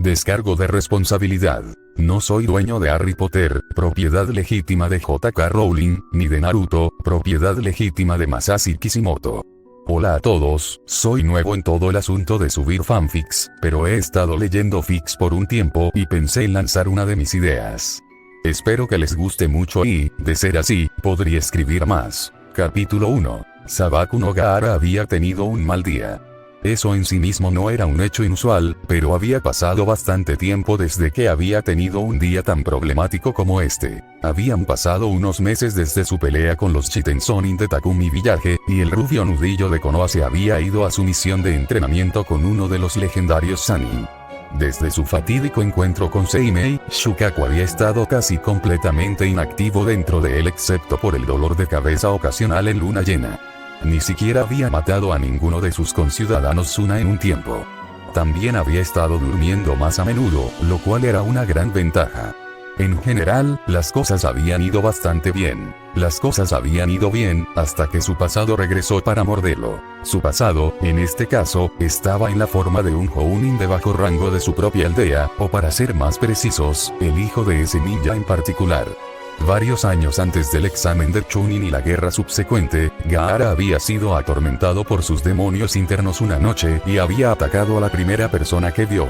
Descargo de responsabilidad. No soy dueño de Harry Potter, propiedad legítima de J.K. Rowling, ni de Naruto, propiedad legítima de Masashi Kishimoto. Hola a todos, soy nuevo en todo el asunto de subir fanfics, pero he estado leyendo fics por un tiempo y pensé en lanzar una de mis ideas. Espero que les guste mucho y, de ser así, podría escribir más. Capítulo 1. Sabaku no Gaara había tenido un mal día. Eso en sí mismo no era un hecho inusual, pero había pasado bastante tiempo desde que había tenido un día tan problemático como este. Habían pasado unos meses desde su pelea con los Chitensonin de Takumi Village, y el rubio nudillo de Konoha se había ido a su misión de entrenamiento con uno de los legendarios Sannin. Desde su fatídico encuentro con Seimei, Shukaku había estado casi completamente inactivo dentro de él excepto por el dolor de cabeza ocasional en luna llena. Ni siquiera había matado a ninguno de sus conciudadanos Suna en un tiempo. También había estado durmiendo más a menudo, lo cual era una gran ventaja. En general, las cosas habían ido bastante bien. Las cosas habían ido bien, hasta que su pasado regresó para morderlo. Su pasado, en este caso, estaba en la forma de un Jounin de bajo rango de su propia aldea, o para ser más precisos, el hijo de ese ninja en particular. Varios años antes del examen de Chunin y la guerra subsecuente, Gaara había sido atormentado por sus demonios internos una noche y había atacado a la primera persona que vio.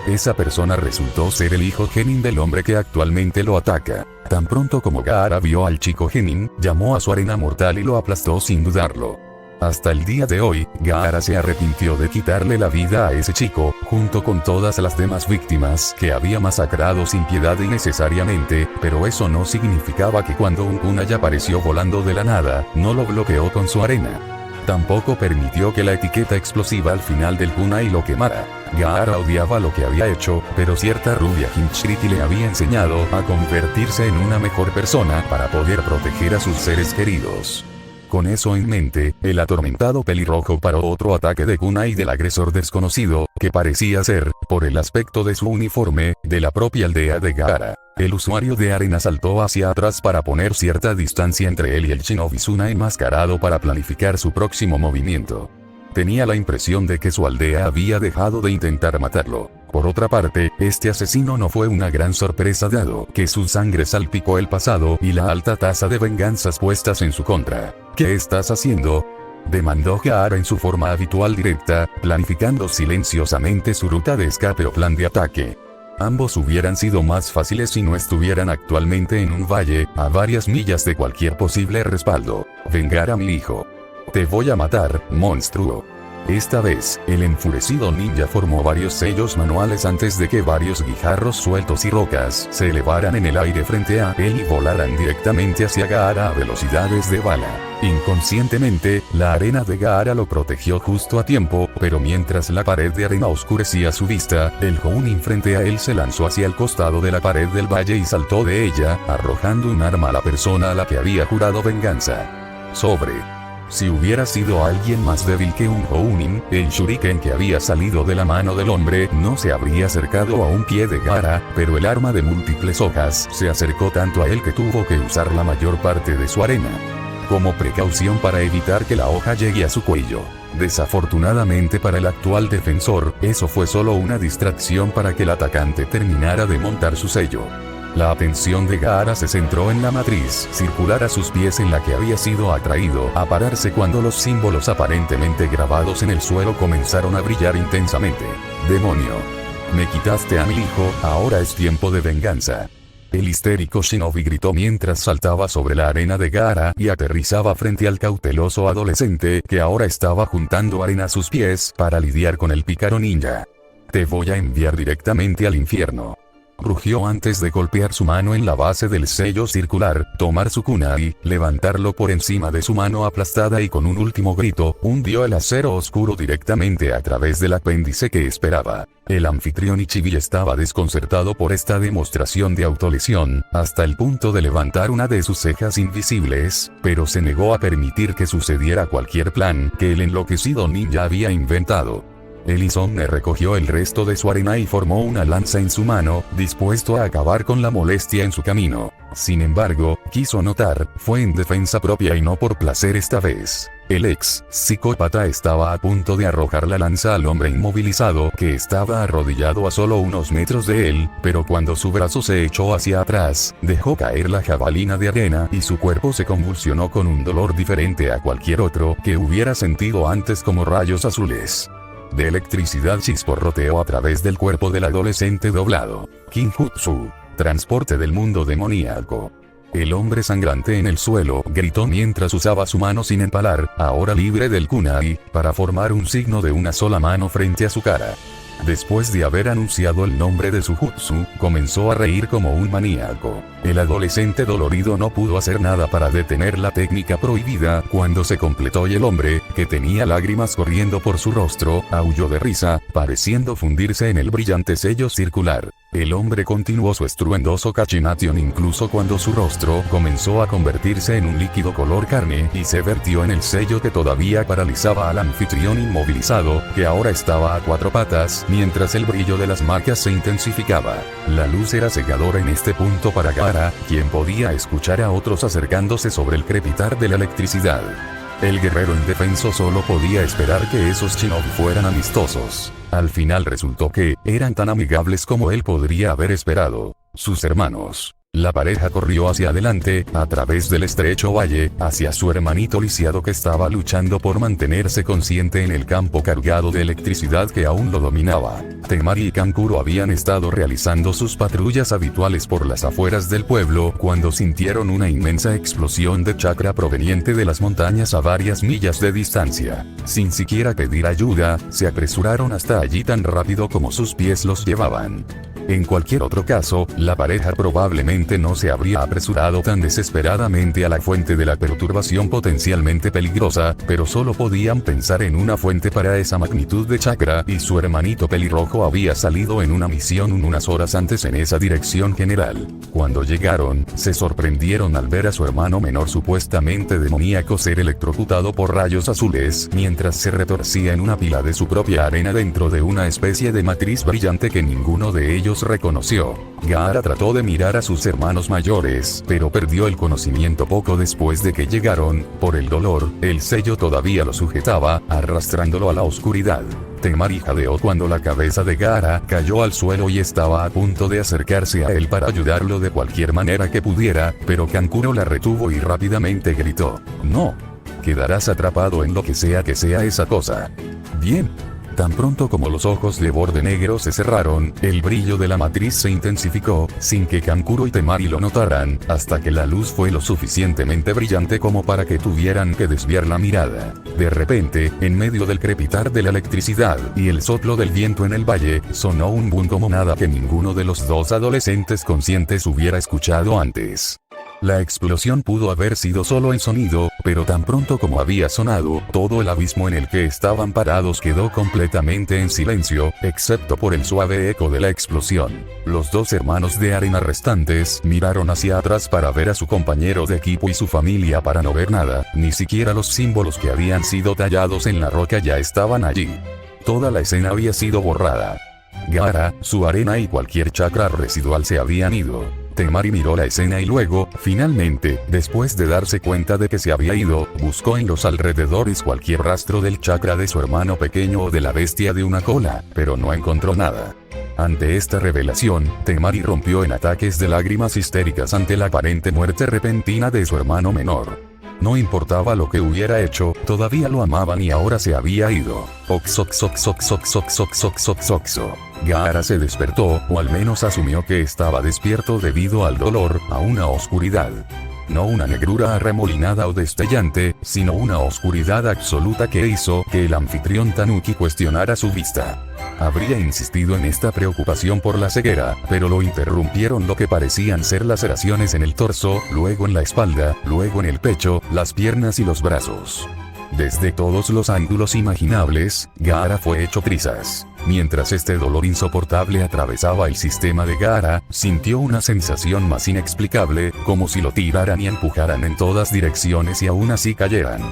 Esa persona resultó ser el hijo genin del hombre que actualmente lo ataca. Tan pronto como Gaara vio al chico genin, llamó a su arena mortal y lo aplastó sin dudarlo. Hasta el día de hoy, Gaara se arrepintió de quitarle la vida a ese chico, junto con todas las demás víctimas que había masacrado sin piedad innecesariamente, pero eso no significaba que cuando un kunai apareció volando de la nada, no lo bloqueó con su arena. Tampoco permitió que la etiqueta explosiva al final del kunai lo quemara. Gaara odiaba lo que había hecho, pero cierta rubia Hinchiriki le había enseñado a convertirse en una mejor persona para poder proteger a sus seres queridos. Con eso en mente, el atormentado pelirrojo paró otro ataque de kunai del agresor desconocido, que parecía ser, por el aspecto de su uniforme, de la propia aldea de Gaara. El usuario de arena saltó hacia atrás para poner cierta distancia entre él y el shinobi Suna enmascarado para planificar su próximo movimiento. Tenía la impresión de que su aldea había dejado de intentar matarlo. Por otra parte, este asesino no fue una gran sorpresa dado que su sangre salpicó el pasado y la alta tasa de venganzas puestas en su contra. ¿Qué estás haciendo?, demandó Gaara en su forma habitual directa, planificando silenciosamente su ruta de escape o plan de ataque. Ambos hubieran sido más fáciles si no estuvieran actualmente en un valle, a varias millas de cualquier posible respaldo. Vengar a mi hijo. Te voy a matar, monstruo. Esta vez, el enfurecido ninja formó varios sellos manuales antes de que varios guijarros sueltos y rocas se elevaran en el aire frente a él y volaran directamente hacia Gaara a velocidades de bala. Inconscientemente, la arena de Gaara lo protegió justo a tiempo, pero mientras la pared de arena oscurecía su vista, el Jounin frente a él se lanzó hacia el costado de la pared del valle y saltó de ella, arrojando un arma a la persona a la que había jurado venganza. Si hubiera sido alguien más débil que un Jounin, el shuriken que había salido de la mano del hombre no se habría acercado a un pie de Gaara, pero el arma de múltiples hojas se acercó tanto a él que tuvo que usar la mayor parte de su arena como precaución para evitar que la hoja llegue a su cuello. Desafortunadamente para el actual defensor, eso fue solo una distracción para que el atacante terminara de montar su sello. La atención de Gaara se centró en la matriz circular a sus pies en la que había sido atraído a pararse cuando los símbolos aparentemente grabados en el suelo comenzaron a brillar intensamente. ¡Demonio! Me quitaste a mi hijo, ahora es tiempo de venganza. El histérico shinobi gritó mientras saltaba sobre la arena de Gaara y aterrizaba frente al cauteloso adolescente que ahora estaba juntando arena a sus pies para lidiar con el pícaro ninja. Te voy a enviar directamente al infierno. Rugió antes de golpear su mano en la base del sello circular, tomar su kunai, levantarlo por encima de su mano aplastada y con un último grito, hundió el acero oscuro directamente a través del apéndice que esperaba. El anfitrión Ichibi estaba desconcertado por esta demostración de autolesión, hasta el punto de levantar una de sus cejas invisibles, pero se negó a permitir que sucediera cualquier plan que el enloquecido ninja había inventado. El Izone recogió el resto de su arena y formó una lanza en su mano, dispuesto a acabar con la molestia en su camino. Sin embargo, quiso notar, fue en defensa propia y no por placer esta vez. El ex psicópata estaba a punto de arrojar la lanza al hombre inmovilizado que estaba arrodillado a solo unos metros de él, pero cuando su brazo se echó hacia atrás, dejó caer la jabalina de arena y su cuerpo se convulsionó con un dolor diferente a cualquier otro que hubiera sentido antes, como rayos azules de electricidad chisporroteó a través del cuerpo del adolescente doblado. Kinjutsu. Transporte del mundo demoníaco. El hombre sangrante en el suelo gritó mientras usaba su mano sin empalar, ahora libre del kunai, para formar un signo de una sola mano frente a su cara. Después de haber anunciado el nombre de su jutsu, comenzó a reír como un maníaco. El adolescente dolorido no pudo hacer nada para detener la técnica prohibida cuando se completó y el hombre, que tenía lágrimas corriendo por su rostro, aulló de risa, pareciendo fundirse en el brillante sello circular. El hombre continuó su estruendoso Kachination incluso cuando su rostro comenzó a convertirse en un líquido color carne y se vertió en el sello que todavía paralizaba al anfitrión inmovilizado, que ahora estaba a cuatro patas, mientras el brillo de las marcas se intensificaba. La luz era cegadora en este punto para Gaara, quien podía escuchar a otros acercándose sobre el crepitar de la electricidad. El guerrero indefenso solo podía esperar que esos shinobi fueran amistosos. Al final resultó que eran tan amigables como él podría haber esperado. Sus hermanos. La pareja corrió hacia adelante, a través del estrecho valle, hacia su hermanito lisiado que estaba luchando por mantenerse consciente en el campo cargado de electricidad que aún lo dominaba. Temari y Kankuro habían estado realizando sus patrullas habituales por las afueras del pueblo cuando sintieron una inmensa explosión de chakra proveniente de las montañas a varias millas de distancia. Sin siquiera pedir ayuda, se apresuraron hasta allí tan rápido como sus pies los llevaban. En cualquier otro caso, la pareja probablemente no se habría apresurado tan desesperadamente a la fuente de la perturbación potencialmente peligrosa, pero solo podían pensar en una fuente para esa magnitud de chakra y su hermanito pelirrojo había salido en una misión unas horas antes en esa dirección general. Cuando llegaron, se sorprendieron al ver a su hermano menor supuestamente demoníaco ser electrocutado por rayos azules mientras se retorcía en una pila de su propia arena dentro de una especie de matriz brillante que ninguno de ellos reconoció. Gaara trató de mirar a sus hermanos mayores, pero perdió el conocimiento poco después de que llegaron. Por el dolor, el sello todavía lo sujetaba, arrastrándolo a la oscuridad. Temari jadeó cuando la cabeza de Gaara cayó al suelo y estaba a punto de acercarse a él para ayudarlo de cualquier manera que pudiera, pero Kankuro la retuvo y rápidamente gritó: «No. Quedarás atrapado en lo que sea esa cosa». Bien. Tan pronto como los ojos de borde negro se cerraron, el brillo de la matriz se intensificó, sin que Kankuro y Temari lo notaran, hasta que la luz fue lo suficientemente brillante como para que tuvieran que desviar la mirada. De repente, en medio del crepitar de la electricidad y el soplo del viento en el valle, sonó un boom como nada que ninguno de los dos adolescentes conscientes hubiera escuchado antes. La explosión pudo haber sido solo en sonido, pero tan pronto como había sonado, todo el abismo en el que estaban parados quedó completamente en silencio, excepto por el suave eco de la explosión. Los dos hermanos de arena restantes miraron hacia atrás para ver a su compañero de equipo y su familia para no ver nada, ni siquiera los símbolos que habían sido tallados en la roca ya estaban allí. Toda la escena había sido borrada. Gaara, su arena y cualquier chakra residual se habían ido. Temari miró la escena y luego, finalmente, después de darse cuenta de que se había ido, buscó en los alrededores cualquier rastro del chakra de su hermano pequeño o de la bestia de una cola, pero no encontró nada. Ante esta revelación, Temari rompió en ataques de lágrimas histéricas ante la aparente muerte repentina de su hermano menor. No importaba lo que hubiera hecho, todavía lo amaban y ahora se había ido. Oxoxoxoxoxoxoxoxoxo. Gaara se despertó, o al menos asumió que estaba despierto debido al dolor, a una oscuridad. No una negrura arremolinada o destellante, sino una oscuridad absoluta que hizo que el anfitrión Tanuki cuestionara su vista. Habría insistido en esta preocupación por la ceguera, pero lo interrumpieron lo que parecían ser laceraciones en el torso, luego en la espalda, luego en el pecho, las piernas y los brazos. Desde todos los ángulos imaginables, Gaara fue hecho trizas. Mientras este dolor insoportable atravesaba el sistema de Gaara, sintió una sensación más inexplicable, como si lo tiraran y empujaran en todas direcciones y aún así cayeran.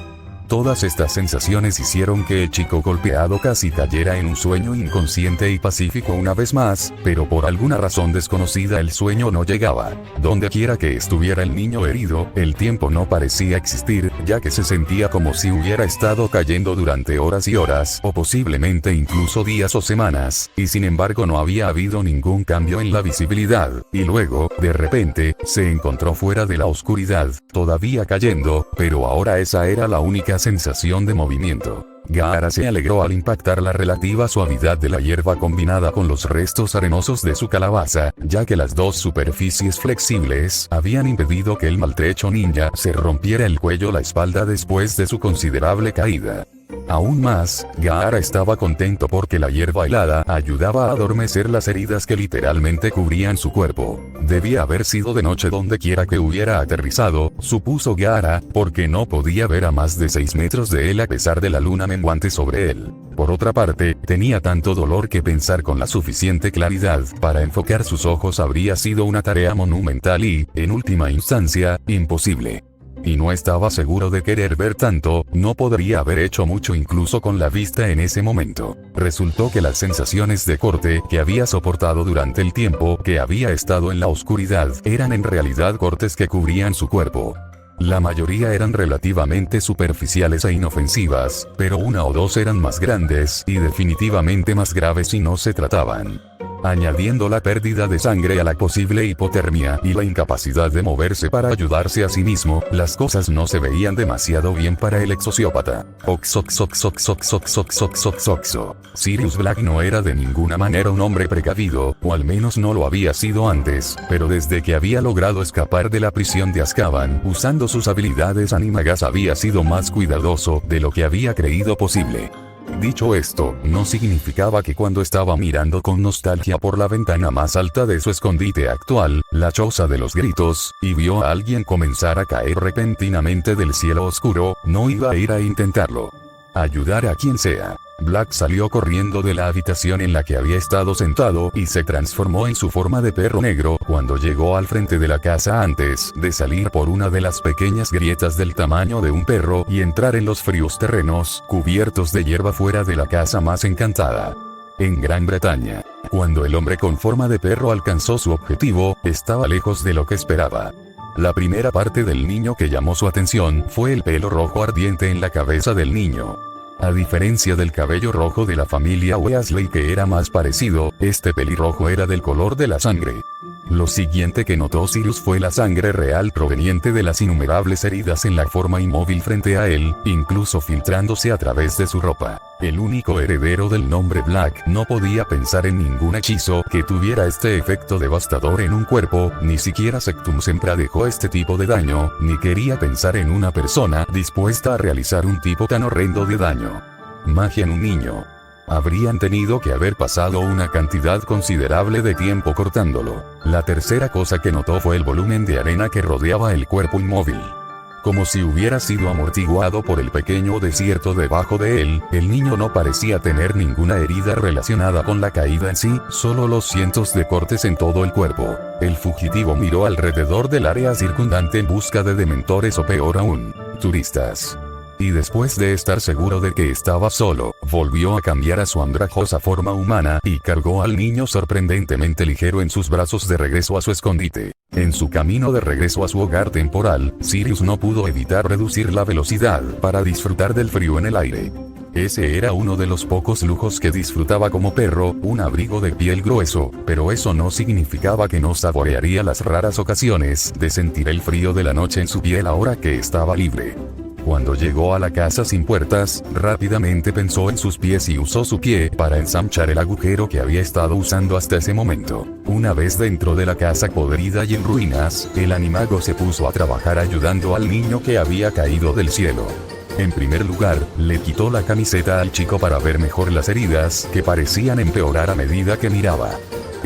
Todas estas sensaciones hicieron que el chico golpeado casi cayera en un sueño inconsciente y pacífico una vez más, pero por alguna razón desconocida el sueño no llegaba. Donde quiera que estuviera el niño herido, el tiempo no parecía existir, ya que se sentía como si hubiera estado cayendo durante horas y horas, o posiblemente incluso días o semanas, y sin embargo no había habido ningún cambio en la visibilidad, y luego, de repente, se encontró fuera de la oscuridad, todavía cayendo, pero ahora esa era la única sensación de movimiento. Gaara se alegró al impactar la relativa suavidad de la hierba combinada con los restos arenosos de su calabaza, ya que las dos superficies flexibles habían impedido que el maltrecho ninja se rompiera el cuello o la espalda después de su considerable caída. Aún más, Gaara estaba contento porque la hierba helada ayudaba a adormecer las heridas que literalmente cubrían su cuerpo. Debía haber sido de noche donde quiera que hubiera aterrizado, supuso Gaara, porque no podía ver a más de 6 metros de él a pesar de la luna menguante sobre él. Por otra parte, tenía tanto dolor que pensar con la suficiente claridad para enfocar sus ojos habría sido una tarea monumental y, en última instancia, imposible. Y no estaba seguro de querer ver tanto, no podría haber hecho mucho incluso con la vista en ese momento. Resultó que las sensaciones de corte que había soportado durante el tiempo que había estado en la oscuridad eran en realidad cortes que cubrían su cuerpo. La mayoría eran relativamente superficiales e inofensivas, pero una o dos eran más grandes y definitivamente más graves si no se trataban. Añadiendo la pérdida de sangre a la posible hipotermia y la incapacidad de moverse para ayudarse a sí mismo, las cosas no se veían demasiado bien para el exsociópata. Sirius Black no era de ninguna manera un hombre precavido, o al menos no lo había sido antes, pero desde que había logrado escapar de la prisión de Azkaban, usando sus habilidades animagas había sido más cuidadoso de lo que había creído posible. Dicho esto, no significaba que cuando estaba mirando con nostalgia por la ventana más alta de su escondite actual, la choza de los gritos, y vio a alguien comenzar a caer repentinamente del cielo oscuro, no iba a ir a intentarlo. Ayudar a quien sea. Black salió corriendo de la habitación en la que había estado sentado y se transformó en su forma de perro negro cuando llegó al frente de la casa antes de salir por una de las pequeñas grietas del tamaño de un perro y entrar en los fríos terrenos cubiertos de hierba fuera de la casa más encantada. En Gran Bretaña, cuando el hombre con forma de perro alcanzó su objetivo, estaba lejos de lo que esperaba. La primera parte del niño que llamó su atención fue el pelo rojo ardiente en la cabeza del niño. A diferencia del cabello rojo de la familia Weasley que era más parecido, este pelirrojo era del color de la sangre. Lo siguiente que notó Sirius fue la sangre real proveniente de las innumerables heridas en la forma inmóvil frente a él, incluso filtrándose a través de su ropa. El único heredero del nombre Black no podía pensar en ningún hechizo que tuviera este efecto devastador en un cuerpo, ni siquiera Sectum Sempra dejó este tipo de daño, ni quería pensar en una persona dispuesta a realizar un tipo tan horrendo de daño. Magia en un niño. Habrían tenido que haber pasado una cantidad considerable de tiempo cortándolo. La tercera cosa que notó fue el volumen de arena que rodeaba el cuerpo inmóvil. Como si hubiera sido amortiguado por el pequeño desierto debajo de él, el niño no parecía tener ninguna herida relacionada con la caída en sí, solo los cientos de cortes en todo el cuerpo. El fugitivo miró alrededor del área circundante en busca de dementores o peor aún, turistas. Y después de estar seguro de que estaba solo, volvió a cambiar a su andrajosa forma humana y cargó al niño sorprendentemente ligero en sus brazos de regreso a su escondite. En su camino de regreso a su hogar temporal, Sirius no pudo evitar reducir la velocidad para disfrutar del frío en el aire. Ese era uno de los pocos lujos que disfrutaba como perro, un abrigo de piel grueso, pero eso no significaba que no saborearía las raras ocasiones de sentir el frío de la noche en su piel ahora que estaba libre. Cuando llegó a la casa sin puertas, rápidamente pensó en sus pies y usó su pie para ensanchar el agujero que había estado usando hasta ese momento. Una vez dentro de la casa podrida y en ruinas, el animago se puso a trabajar ayudando al niño que había caído del cielo. En primer lugar, le quitó la camiseta al chico para ver mejor las heridas que parecían empeorar a medida que miraba.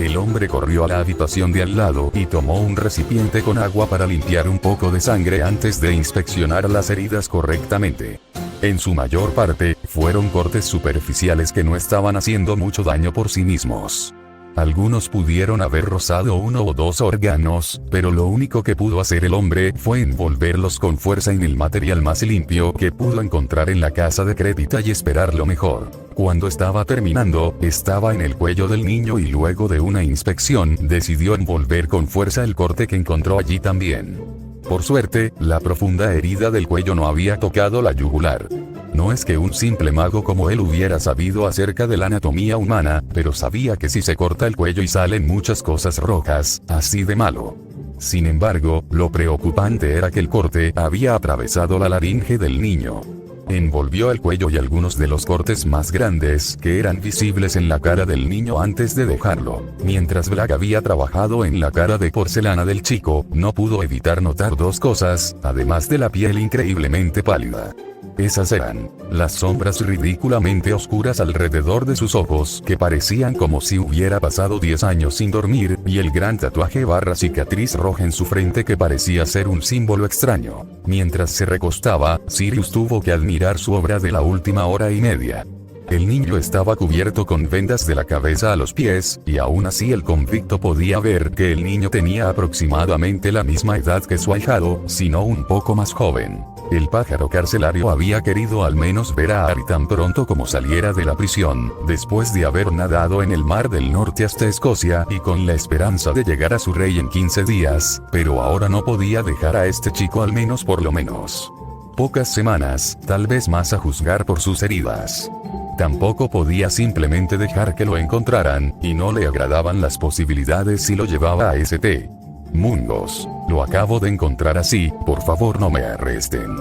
El hombre corrió a la habitación de al lado y tomó un recipiente con agua para limpiar un poco de sangre antes de inspeccionar las heridas correctamente. En su mayor parte, fueron cortes superficiales que no estaban haciendo mucho daño por sí mismos. Algunos pudieron haber rozado uno o dos órganos, pero lo único que pudo hacer el hombre fue envolverlos con fuerza en el material más limpio que pudo encontrar en la casa decrépita y esperar lo mejor. Cuando estaba terminando, estaba en el cuello del niño y luego de una inspección, decidió envolver con fuerza el corte que encontró allí también. Por suerte, la profunda herida del cuello no había tocado la yugular. No es que un simple mago como él hubiera sabido acerca de la anatomía humana, pero sabía que si se corta el cuello y salen muchas cosas rojas, así de malo. Sin embargo, lo preocupante era que el corte había atravesado la laringe del niño. Envolvió el cuello y algunos de los cortes más grandes que eran visibles en la cara del niño antes de dejarlo. Mientras Black había trabajado en la cara de porcelana del chico, no pudo evitar notar dos cosas, además de la piel increíblemente pálida. Esas eran las sombras ridículamente oscuras alrededor de sus ojos que parecían como si hubiera pasado 10 años sin dormir, y el gran tatuaje / cicatriz roja en su frente que parecía ser un símbolo extraño. Mientras se recostaba, Sirius tuvo que admirar su obra de la última hora y media. El niño estaba cubierto con vendas de la cabeza a los pies, y aún así el convicto podía ver que el niño tenía aproximadamente la misma edad que su ahijado, si no un poco más joven. El pájaro carcelario había querido al menos ver a Harry tan pronto como saliera de la prisión, después de haber nadado en el mar del norte hasta Escocia y con la esperanza de llegar a su rey en 15 días, pero ahora no podía dejar a este chico al menos por lo menos pocas semanas, tal vez más a juzgar por sus heridas. Tampoco podía simplemente dejar que lo encontraran, y no le agradaban las posibilidades si lo llevaba a St. Mungos. Lo acabo de encontrar así, por favor no me arresten.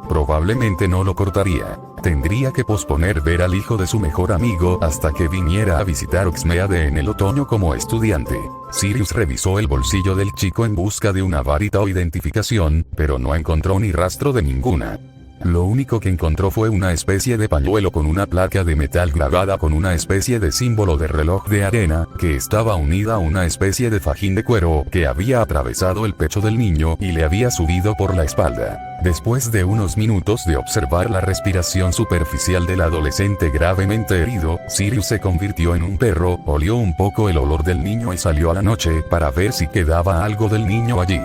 Probablemente no lo cortaría. Tendría que posponer ver al hijo de su mejor amigo hasta que viniera a visitar Oxmeade en el otoño como estudiante. Sirius revisó el bolsillo del chico en busca de una varita o identificación, pero no encontró ni rastro de ninguna. Lo único que encontró fue una especie de pañuelo con una placa de metal grabada con una especie de símbolo de reloj de arena, que estaba unida a una especie de fajín de cuero que había atravesado el pecho del niño y le había subido por la espalda. Después de unos minutos de observar la respiración superficial del adolescente gravemente herido, Sirius se convirtió en un perro, olió un poco el olor del niño y salió a la noche para ver si quedaba algo del niño allí.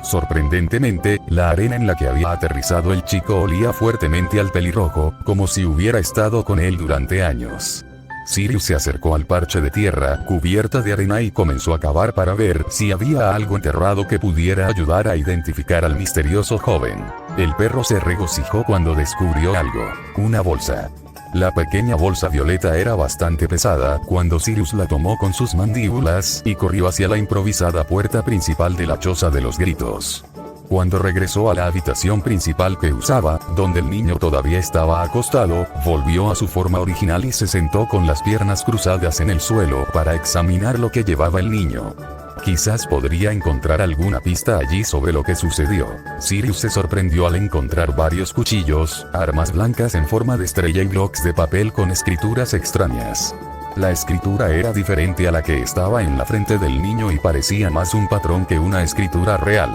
Sorprendentemente, la arena en la que había aterrizado el chico olía fuertemente al pelirrojo, como si hubiera estado con él durante años. Sirius se acercó al parche de tierra cubierta de arena y comenzó a cavar para ver si había algo enterrado que pudiera ayudar a identificar al misterioso joven. El perro se regocijó cuando descubrió algo: una bolsa. La pequeña bolsa violeta era bastante pesada cuando Sirius la tomó con sus mandíbulas y corrió hacia la improvisada puerta principal de la choza de los gritos. Cuando regresó a la habitación principal que usaba, donde el niño todavía estaba acostado, volvió a su forma original y se sentó con las piernas cruzadas en el suelo para examinar lo que llevaba el niño. Quizás podría encontrar alguna pista allí sobre lo que sucedió. Sirius se sorprendió al encontrar varios cuchillos, armas blancas en forma de estrella y bloques de papel con escrituras extrañas. La escritura era diferente a la que estaba en la frente del niño y parecía más un patrón que una escritura real.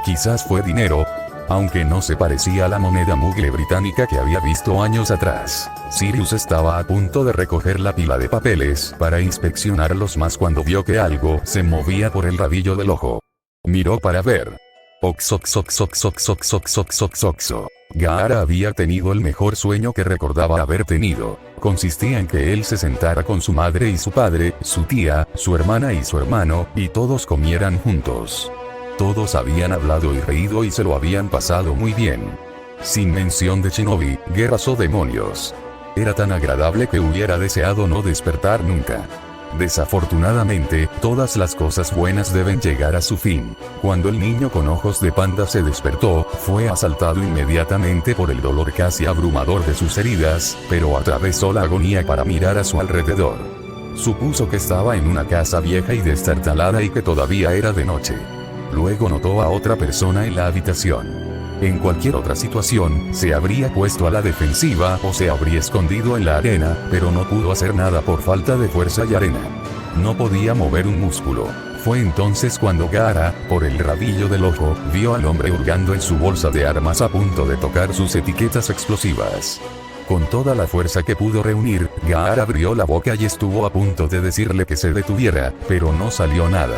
Quizás fue dinero, aunque no se parecía a la moneda mugle británica que había visto años atrás. Sirius estaba a punto de recoger la pila de papeles para inspeccionarlos más cuando vio que algo se movía por el rabillo del ojo. Miró para ver. Oxoxoxoxoxoxoxoxoxoxo. Gaara había tenido el mejor sueño que recordaba haber tenido. Consistía en que él se sentara con su madre y su padre, su tía, su hermana y su hermano, y todos comieran juntos. Todos habían hablado y reído y se lo habían pasado muy bien. Sin mención de shinobi, guerras o demonios. Era tan agradable que hubiera deseado no despertar nunca. Desafortunadamente, todas las cosas buenas deben llegar a su fin. Cuando el niño con ojos de panda se despertó, fue asaltado inmediatamente por el dolor casi abrumador de sus heridas, pero atravesó la agonía para mirar a su alrededor. Supuso que estaba en una casa vieja y destartalada y que todavía era de noche. Luego notó a otra persona en la habitación. En cualquier otra situación, se habría puesto a la defensiva o se habría escondido en la arena, pero no pudo hacer nada por falta de fuerza y arena. No podía mover un músculo. Fue entonces cuando Gaara, por el rabillo del ojo, vio al hombre hurgando en su bolsa de armas a punto de tocar sus etiquetas explosivas. Con toda la fuerza que pudo reunir, Gaara abrió la boca y estuvo a punto de decirle que se detuviera, pero no salió nada.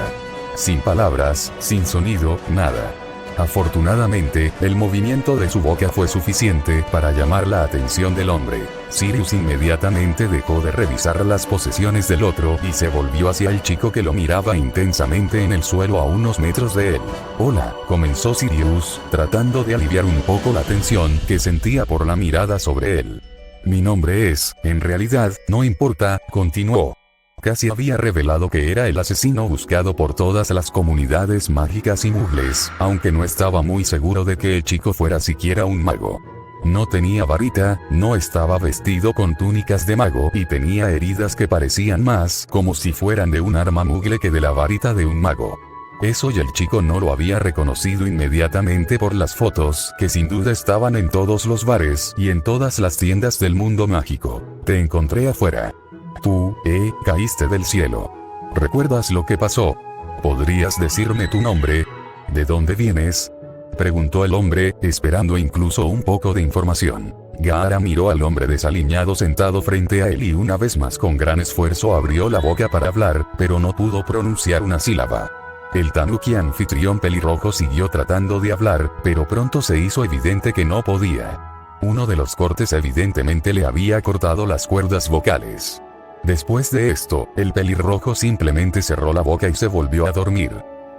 Sin palabras, sin sonido, nada. Afortunadamente, el movimiento de su boca fue suficiente para llamar la atención del hombre. Sirius inmediatamente dejó de revisar las posesiones del otro y se volvió hacia el chico que lo miraba intensamente en el suelo a unos metros de él. «Hola», comenzó Sirius, tratando de aliviar un poco la tensión que sentía por la mirada sobre él. «Mi nombre es, en realidad, no importa», continuó. Casi había revelado que era el asesino buscado por todas las comunidades mágicas y mugles, aunque no estaba muy seguro de que el chico fuera siquiera un mago. No tenía varita, no estaba vestido con túnicas de mago y tenía heridas que parecían más como si fueran de un arma mugle que de la varita de un mago. Eso y el chico no lo había reconocido inmediatamente por las fotos, que sin duda estaban en todos los bares y en todas las tiendas del mundo mágico. «Te encontré afuera. Tú, caíste del cielo. ¿Recuerdas lo que pasó? ¿Podrías decirme tu nombre? ¿De dónde vienes?», preguntó el hombre, esperando incluso un poco de información. Gaara miró al hombre desaliñado sentado frente a él y una vez más con gran esfuerzo abrió la boca para hablar, pero no pudo pronunciar una sílaba. El tanuki anfitrión pelirrojo siguió tratando de hablar, pero pronto se hizo evidente que no podía. Uno de los cortes evidentemente le había cortado las cuerdas vocales. Después de esto, el pelirrojo simplemente cerró la boca y se volvió a dormir.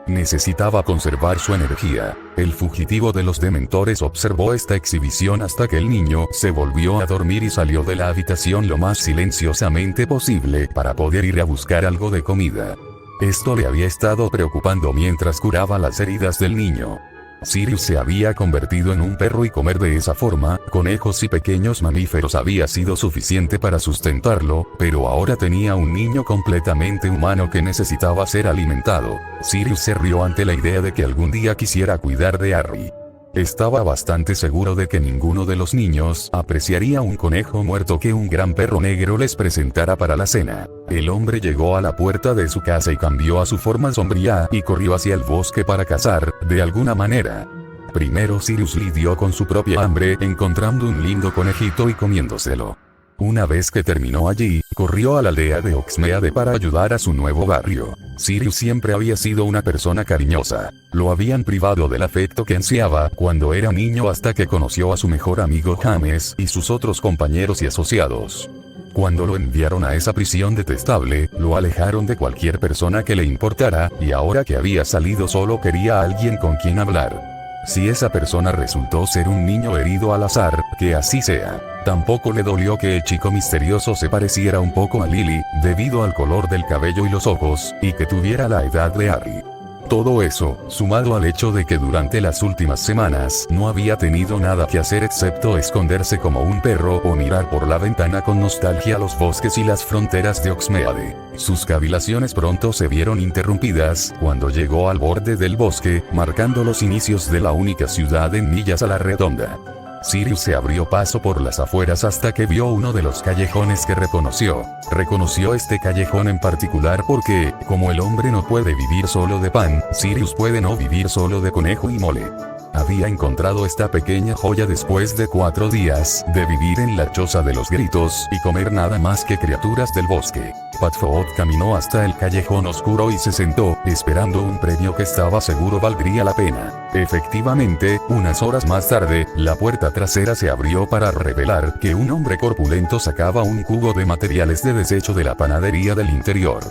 Necesitaba conservar su energía. El fugitivo de los dementores observó esta exhibición hasta que el niño se volvió a dormir y salió de la habitación lo más silenciosamente posible para poder ir a buscar algo de comida. Esto le había estado preocupando mientras curaba las heridas del niño. Sirius se había convertido en un perro y comer de esa forma, conejos y pequeños mamíferos había sido suficiente para sustentarlo, pero ahora tenía un niño completamente humano que necesitaba ser alimentado. Sirius se rió ante la idea de que algún día quisiera cuidar de Harry. Estaba bastante seguro de que ninguno de los niños apreciaría un conejo muerto que un gran perro negro les presentara para la cena. El hombre llegó a la puerta de su casa y cambió a su forma sombría y corrió hacia el bosque para cazar, de alguna manera. Primero Sirius lidió con su propia hambre encontrando un lindo conejito y comiéndoselo. Una vez que terminó allí, corrió a la aldea de Oxmeade para ayudar a su nuevo barrio. Sirius siempre había sido una persona cariñosa. Lo habían privado del afecto que ansiaba cuando era niño hasta que conoció a su mejor amigo James y sus otros compañeros y asociados. Cuando lo enviaron a esa prisión detestable, lo alejaron de cualquier persona que le importara, y ahora que había salido solo quería a alguien con quien hablar. Si esa persona resultó ser un niño herido al azar, que así sea. Tampoco le dolió que el chico misterioso se pareciera un poco a Lily, debido al color del cabello y los ojos, y que tuviera la edad de Harry. Todo eso, sumado al hecho de que durante las últimas semanas no había tenido nada que hacer excepto esconderse como un perro o mirar por la ventana con nostalgia los bosques y las fronteras de Oxmeade. Sus cavilaciones pronto se vieron interrumpidas cuando llegó al borde del bosque, marcando los inicios de la única ciudad en millas a la redonda. Sirius se abrió paso por las afueras hasta que vio uno de los callejones que reconoció. Reconoció este callejón en particular porque, como el hombre no puede vivir solo de pan, Sirius puede no vivir solo de conejo y mole. Había encontrado esta pequeña joya después de 4 días de vivir en la choza de los gritos y comer nada más que criaturas del bosque. Padfoot caminó hasta el callejón oscuro y se sentó, esperando un premio que estaba seguro valdría la pena. Efectivamente, unas horas más tarde, la puerta trasera se abrió para revelar que un hombre corpulento sacaba un cubo de materiales de desecho de la panadería del interior.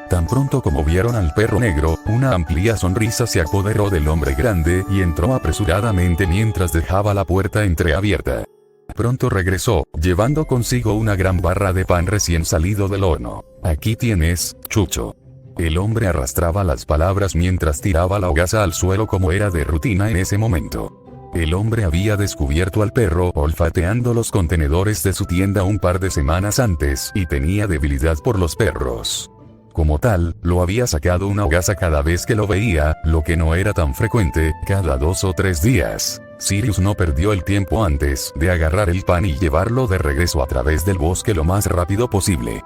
Tan pronto como vieron al perro negro, una amplia sonrisa se apoderó del hombre grande y entró apresuradamente mientras dejaba la puerta entreabierta. Pronto regresó, llevando consigo una gran barra de pan recién salido del horno. «Aquí tienes, Chucho». El hombre arrastraba las palabras mientras tiraba la hogaza al suelo como era de rutina en ese momento. El hombre había descubierto al perro olfateando los contenedores de su tienda un par de semanas antes y tenía debilidad por los perros. Como tal, lo había sacado una hogaza cada vez que lo veía, lo que no era tan frecuente, cada 2 o 3 días. Sirius no perdió el tiempo antes de agarrar el pan y llevarlo de regreso a través del bosque lo más rápido posible.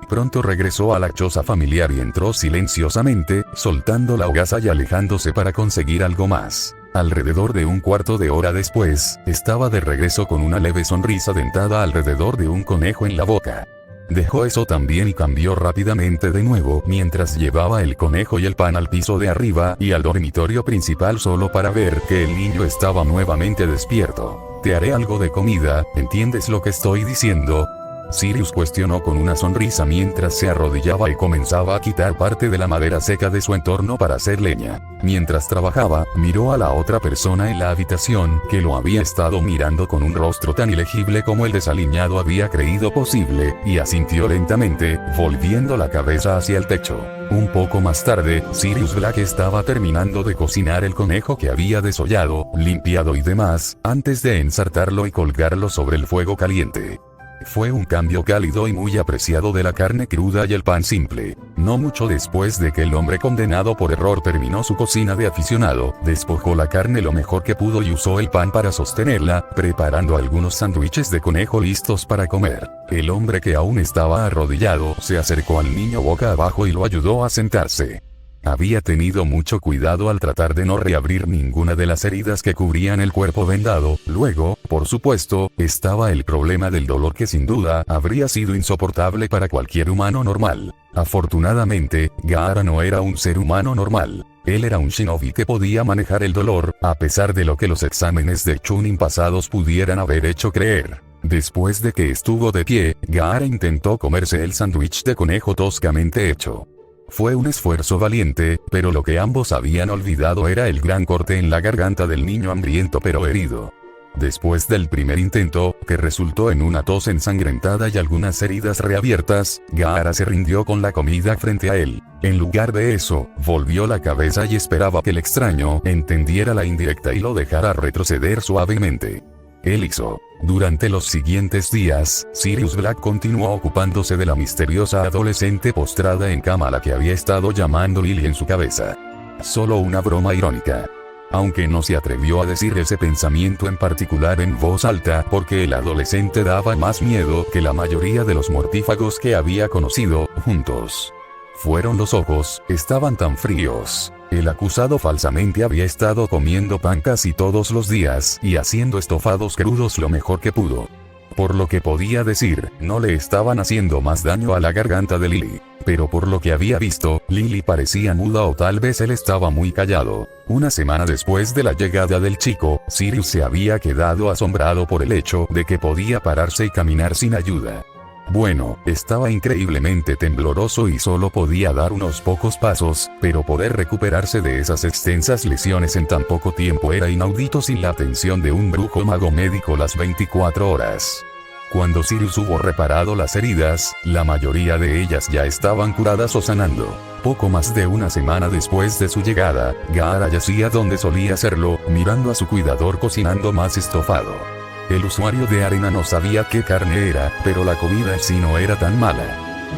Pronto regresó a la choza familiar y entró silenciosamente, soltando la hogaza y alejándose para conseguir algo más. Alrededor de un cuarto de hora después, estaba de regreso con una leve sonrisa dentada alrededor de un conejo en la boca. Dejó eso también y cambió rápidamente de nuevo mientras llevaba el conejo y el pan al piso de arriba y al dormitorio principal solo para ver que el niño estaba nuevamente despierto. Te haré algo de comida, ¿entiendes lo que estoy diciendo? Sirius cuestionó con una sonrisa mientras se arrodillaba y comenzaba a quitar parte de la madera seca de su entorno para hacer leña. Mientras trabajaba, miró a la otra persona en la habitación, que lo había estado mirando con un rostro tan ilegible como el desaliñado había creído posible, y asintió lentamente, volviendo la cabeza hacia el techo. Un poco más tarde, Sirius Black estaba terminando de cocinar el conejo que había desollado, limpiado y demás, antes de ensartarlo y colgarlo sobre el fuego caliente. Fue un cambio cálido y muy apreciado de la carne cruda y el pan simple. No mucho después de que el hombre condenado por error terminó su cocina de aficionado, despojó la carne lo mejor que pudo y usó el pan para sostenerla, preparando algunos sándwiches de conejo listos para comer. El hombre que aún estaba arrodillado se acercó al niño boca abajo y lo ayudó a sentarse. Había tenido mucho cuidado al tratar de no reabrir ninguna de las heridas que cubrían el cuerpo vendado. Luego, por supuesto, estaba el problema del dolor que sin duda habría sido insoportable para cualquier humano normal. Afortunadamente, Gaara no era un ser humano normal. Él era un shinobi que podía manejar el dolor, a pesar de lo que los exámenes de Chunin pasados pudieran haber hecho creer. Después de que estuvo de pie, Gaara intentó comerse el sándwich de conejo toscamente hecho. Fue un esfuerzo valiente, pero lo que ambos habían olvidado era el gran corte en la garganta del niño hambriento pero herido. Después del primer intento, que resultó en una tos ensangrentada y algunas heridas reabiertas, Gaara se rindió con la comida frente a él. En lugar de eso, volvió la cabeza y esperaba que el extraño entendiera la indirecta y lo dejara retroceder suavemente. Él hizo. Durante los siguientes días, Sirius Black continuó ocupándose de la misteriosa adolescente postrada en cama a la que había estado llamando Lily en su cabeza. Solo una broma irónica. Aunque no se atrevió a decir ese pensamiento en particular en voz alta porque el adolescente daba más miedo que la mayoría de los mortífagos que había conocido, juntos. Fueron los ojos, estaban tan fríos. El acusado falsamente había estado comiendo pan casi todos los días y haciendo estofados crudos lo mejor que pudo. Por lo que podía decir, no le estaban haciendo más daño a la garganta de Lily. Pero por lo que había visto, Lily parecía muda o tal vez él estaba muy callado. Una semana después de la llegada del chico, Sirius se había quedado asombrado por el hecho de que podía pararse y caminar sin ayuda. Bueno, estaba increíblemente tembloroso y solo podía dar unos pocos pasos, pero poder recuperarse de esas extensas lesiones en tan poco tiempo era inaudito sin la atención de un brujo mago médico las 24 horas. Cuando Sirius hubo reparado las heridas, la mayoría de ellas ya estaban curadas o sanando. Poco más de una semana después de su llegada, Gaara yacía donde solía hacerlo, mirando a su cuidador cocinando más estofado. El usuario de arena no sabía qué carne era, pero la comida en sí no era tan mala.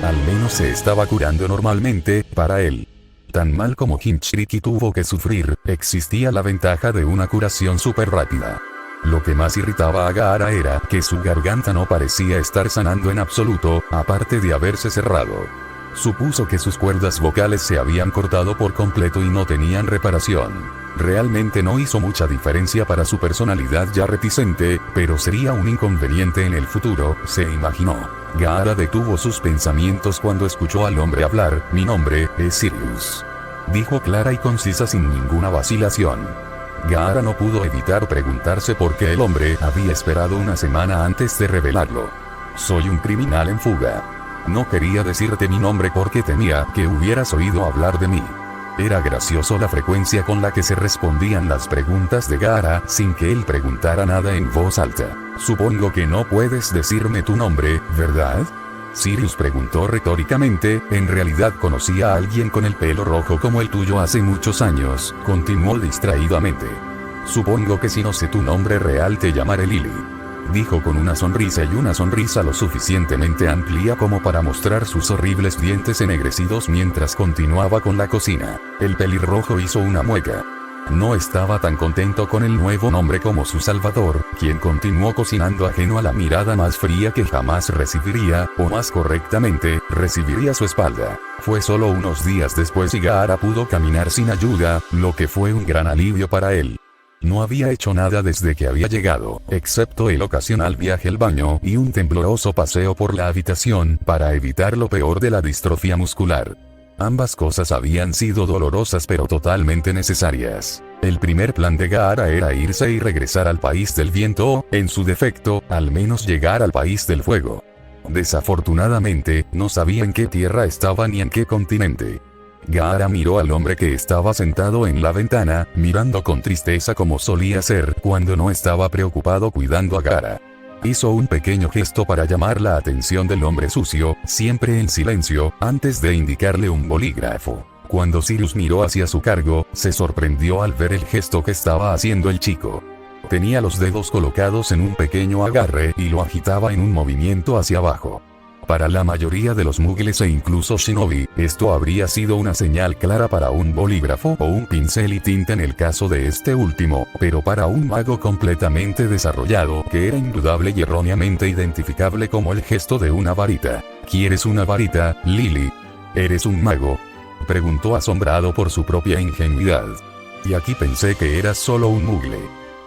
Al menos se estaba curando normalmente, para él. Tan mal como Jinchuriki tuvo que sufrir, existía la ventaja de una curación súper rápida. Lo que más irritaba a Gaara era que su garganta no parecía estar sanando en absoluto, aparte de haberse cerrado. Supuso que sus cuerdas vocales se habían cortado por completo y no tenían reparación. Realmente no hizo mucha diferencia para su personalidad ya reticente, pero sería un inconveniente en el futuro, se imaginó. Gaara detuvo sus pensamientos cuando escuchó al hombre hablar. Mi nombre es Sirius, dijo clara y concisa sin ninguna vacilación. Gaara no pudo evitar preguntarse por qué el hombre había esperado una semana antes de revelarlo. Soy un criminal en fuga. No quería decirte mi nombre porque temía que hubieras oído hablar de mí. Era gracioso la frecuencia con la que se respondían las preguntas de Gaara sin que él preguntara nada en voz alta. Supongo que no puedes decirme tu nombre, ¿verdad? Sirius preguntó retóricamente. En realidad conocía a alguien con el pelo rojo como el tuyo hace muchos años, continuó distraídamente. Supongo que si no sé tu nombre real te llamaré Lily, dijo con una sonrisa y una sonrisa lo suficientemente amplia como para mostrar sus horribles dientes ennegrecidos mientras continuaba con la cocina. El pelirrojo hizo una mueca. No estaba tan contento con el nuevo nombre como su salvador, quien continuó cocinando ajeno a la mirada más fría que jamás recibiría, o más correctamente, recibiría a su espalda. Fue solo unos días después y Gaara pudo caminar sin ayuda, lo que fue un gran alivio para él. No había hecho nada desde que había llegado, excepto el ocasional viaje al baño y un tembloroso paseo por la habitación para evitar lo peor de la distrofia muscular. Ambas cosas habían sido dolorosas pero totalmente necesarias. El primer plan de Gaara era irse y regresar al país del viento o, en su defecto, al menos llegar al país del fuego. Desafortunadamente, no sabía en qué tierra estaba ni en qué continente. Gaara miró al hombre que estaba sentado en la ventana, mirando con tristeza como solía hacer cuando no estaba preocupado cuidando a Gaara. Hizo un pequeño gesto para llamar la atención del hombre sucio, siempre en silencio, antes de indicarle un bolígrafo. Cuando Sirius miró hacia su cargo, se sorprendió al ver el gesto que estaba haciendo el chico. Tenía los dedos colocados en un pequeño agarre y lo agitaba en un movimiento hacia abajo. Para la mayoría de los muggles e incluso shinobi, esto habría sido una señal clara para un bolígrafo o un pincel y tinta en el caso de este último, pero para un mago completamente desarrollado, que era indudable y erróneamente identificable como el gesto de una varita. ¿Quieres una varita, Lily? ¿Eres un mago?, preguntó asombrado por su propia ingenuidad. Y aquí pensé que eras solo un muggle.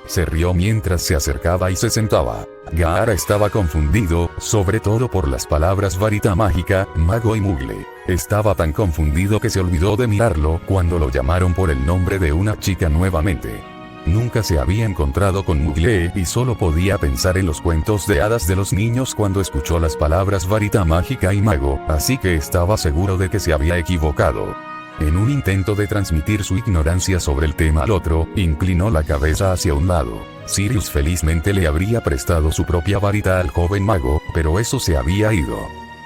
Se rió mientras se acercaba y se sentaba. Gaara estaba confundido, sobre todo por las palabras varita mágica, mago y muggle. Estaba tan confundido que se olvidó de mirarlo cuando lo llamaron por el nombre de una chica nuevamente. Nunca se había encontrado con muggle y solo podía pensar en los cuentos de hadas de los niños cuando escuchó las palabras varita mágica y mago, así que estaba seguro de que se había equivocado. En un intento de transmitir su ignorancia sobre el tema al otro, inclinó la cabeza hacia un lado. Sirius felizmente le habría prestado su propia varita al joven mago, pero eso se había ido.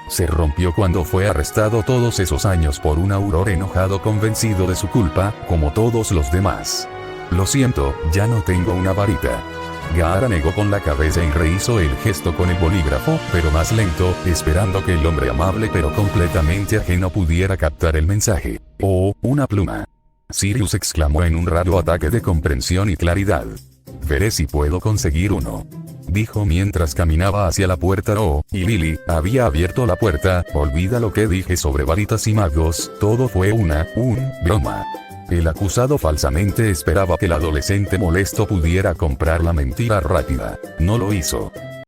Se rompió cuando fue arrestado todos esos años por un Auror enojado convencido de su culpa, como todos los demás. Lo siento, ya no tengo una varita. Gaara negó con la cabeza y rehizo el gesto con el bolígrafo, pero más lento, esperando que el hombre amable pero completamente ajeno pudiera captar el mensaje. «Oh, una pluma». Sirius exclamó en un raro ataque de comprensión y claridad. «Veré si puedo conseguir uno», dijo mientras caminaba hacia la puerta. Y Lily había abierto la puerta. «Olvida lo que dije sobre varitas y magos, todo fue un broma». El acusado falsamente esperaba que el adolescente molesto pudiera comprar la mentira rápida. No lo hizo.